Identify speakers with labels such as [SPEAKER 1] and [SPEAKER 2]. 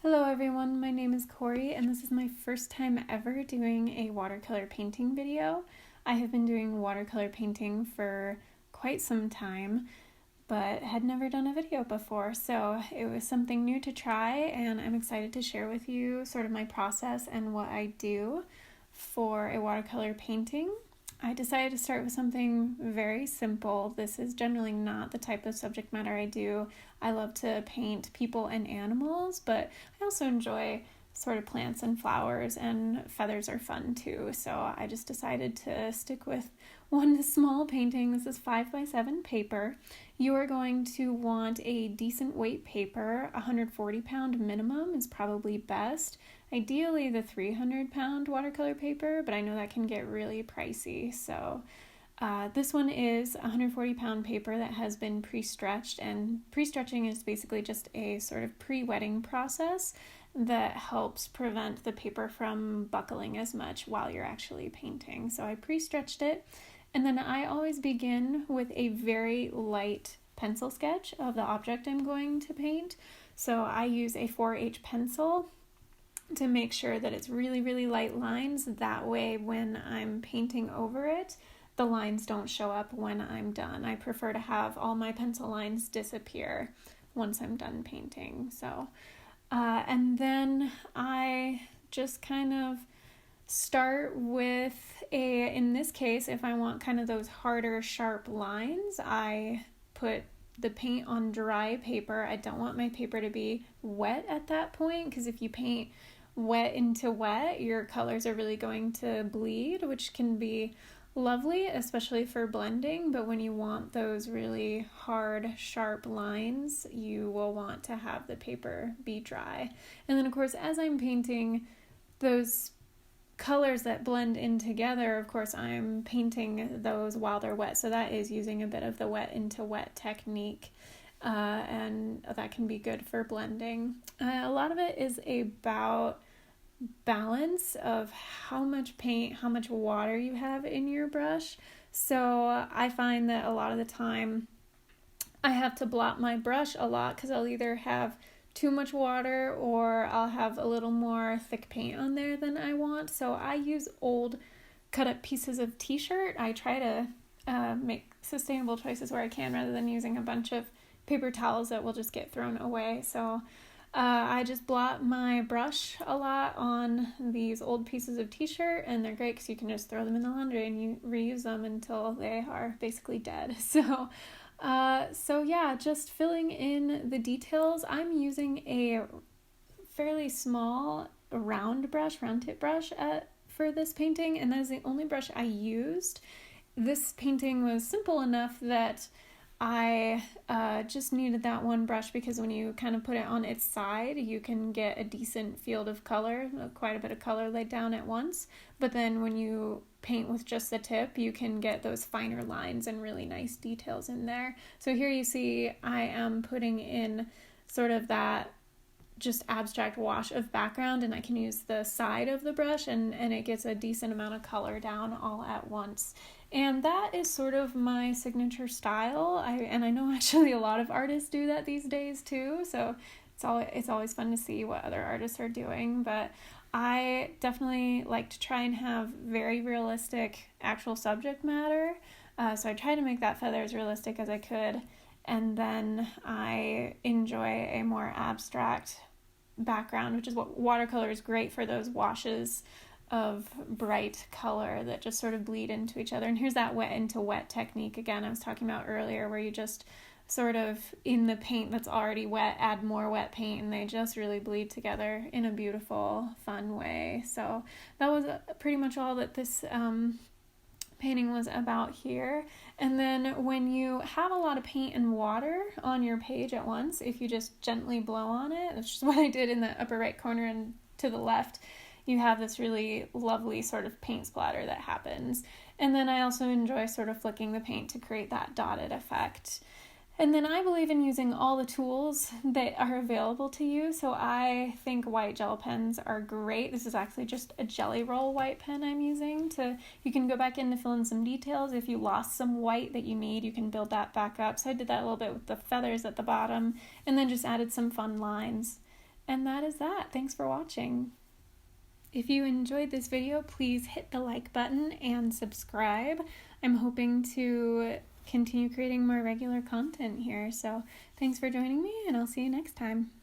[SPEAKER 1] Hello everyone, my name is Corey and this is my first time ever doing a watercolor painting video. I have been doing watercolor painting for quite some time, but had never done a video before, so it was something new to try and I'm excited to share with you sort of my process and what I do for a watercolor painting. I decided to start with something very simple. This is generally not the type of subject matter I do. I love to paint people and animals, but I also enjoy sort of plants and flowers, and feathers are fun too. So I just decided to stick with one small painting. This is 5x7 paper. You are going to want a decent weight paper. 140-pound minimum is probably best. Ideally the 300-pound watercolor paper, but I know that can get really pricey. So this one is 140-pound paper that has been pre-stretched, and pre-stretching is basically just a sort of pre-wetting process that helps prevent the paper from buckling as much while you're actually painting. So I pre-stretched it, and then I always begin with a very light pencil sketch of the object I'm going to paint. So I use a 4H pencil to make sure that it's really light lines. That way when I'm painting over it, the lines don't show up when I'm done. I prefer to have all my pencil lines disappear once I'm done painting. So, and then I just kind of start with in this case, if I want kind of those harder, sharp lines, I put the paint on dry paper. I don't want my paper to be wet at that point, because if you paint wet into wet, your colors are really going to bleed, which can be lovely, especially for blending, but when you want those really hard, sharp lines, you will want to have the paper be dry. And then, of course, as I'm painting those colors that blend in together, of course, I'm painting those while they're wet, so that is using a bit of the wet into wet technique. And that can be good for blending. A lot of it is about balance of how much paint, how much water you have in your brush. So I find that a lot of the time I have to blot my brush a lot because I'll either have too much water or I'll have a little more thick paint on there than I want. So I use old cut up pieces of t-shirt. I try to make sustainable choices where I can, rather than using a bunch of paper towels that will just get thrown away. So I just blot my brush a lot on these old pieces of t-shirt, and they're great because you can just throw them in the laundry and you reuse them until they are basically dead. So yeah, just filling in the details. I'm using a fairly small round tip brush for this painting, and that is the only brush I used. This painting was simple enough that I just needed that one brush, because when you kind of put it on its side, you can get a decent field of color, quite a bit of color laid down at once. But then when you paint with just the tip, you can get those finer lines and really nice details in there. So here you see I am putting in sort of that just abstract wash of background, and I can use the side of the brush and it gets a decent amount of color down all at once. And that is sort of my signature style. I know actually a lot of artists do that these days too, so it's always fun to see what other artists are doing, but I definitely like to try and have very realistic actual subject matter. So I try to make that feather as realistic as I could, and then I enjoy a more abstract background, which is what watercolor is great for, those washes of bright color that just sort of bleed into each other. And here's that wet into wet technique again I was talking about earlier, where you just sort of, in the paint that's already wet, add more wet paint, and they just really bleed together in a beautiful, fun way. So that was pretty much all that this painting was about here. And then when you have a lot of paint and water on your page at once, if you just gently blow on it, which is what I did in the upper right corner and to the left, you have this really lovely sort of paint splatter that happens. And then I also enjoy sort of flicking the paint to create that dotted effect. And then I believe in using all the tools that are available to you. So I think white gel pens are great. This is actually just a Jelly Roll white pen I'm using. You can go back in to fill in some details. If you lost some white that you need, you can build that back up. So I did that a little bit with the feathers at the bottom, and then just added some fun lines. And that is that. Thanks for watching. If you enjoyed this video, please hit the like button and subscribe. I'm hoping to continue creating more regular content here. So thanks for joining me, and I'll see you next time.